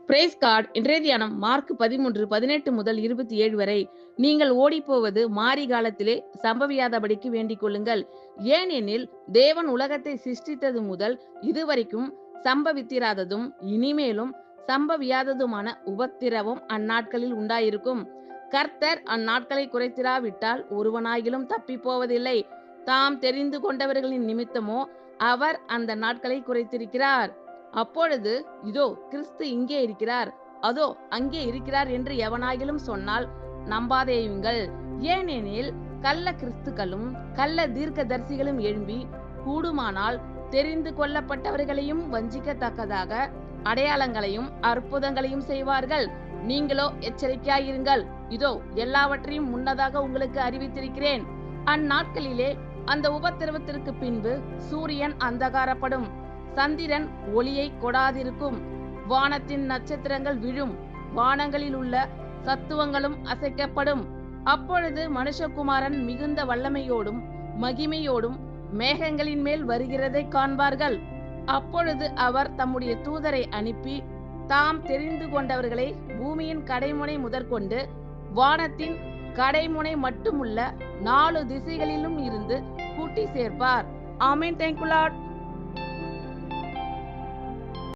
Price card. இன்றைய தியானம் mark 13:18 முதல் 27 வரை. நீங்கள் ஓடிப்போவது மாரி காலத்திலே சம்பவியாதபடிக்கு வேண்டிக் கொள்ளுங்கள். ஏனெனில் தேவன் உலகத்தை சிருஷ்டித்தது முதல் இதுவரைக்கும் சம்பவித்திராததும் இனிமேலும் சம்பவியாததுமான உபத்திரவம் அந்நாட்களில் உண்டாயிருக்கும். கர்த்தர் அந்நாட்களை குறைத்திராவிட்டால் ஒருவனாகிலும் தப்பி போவதில்லை. தாம் தெரிந்து கொண்டவர்களின் நிமித்தமோ அவர் அந்த நாட்களை குறைத்திருக்கிறார். அப்பொழுது இதோ கிறிஸ்து இங்கே இருக்கிறார், அதோ அங்கே இருக்கிறார் என்று எவனாகிலும் சொன்னால் நம்பாதேயுங்கள். ஏனெனில் கள்ள கிறிஸ்துக்களும் கள்ள தீர்க்கதரிசிகளும் எழும்பி கூடுமானால் தெரிந்து கொள்ளப்பட்டவர்களையும் வஞ்சிக்கத்தக்கதாக அடையாளங்களையும் அற்புதங்களையும் செய்வார்கள். நீங்களோ எச்சரிக்கையாயிருங்கள். இதோ எல்லாவற்றையும் முன்னதாக உங்களுக்கு அறிவித்திருக்கிறேன். அந்நாட்களிலே அந்த உபத்திரவத்திற்கு பின்பு சூரியன் அந்தகாரப்படும், சந்திரன் ஒளியை கொடாதிருக்கும், வானத்தின் நட்சத்திரங்கள் விழும், வானங்களில் உள்ள சத்துவங்களும் அசைக்கப்படும். அப்பொழுது மனுஷகுமாரன் மிகுந்த வல்லமையோடும் மகிமையோடும் மேகங்களின் மேல் வருகிறதை காண்பார்கள். அப்பொழுது அவர் தம்முடைய தூதரை அனுப்பி தாம் தெரிந்து கொண்டவர்களை பூமியின் கடைமுனை முதற்கொண்டு வானத்தின் கடைமுனை மட்டுமுள்ள 4 திசைகளிலும் இருந்து கூட்டி சேர்ப்பார். ஆமென். Thank you Lord.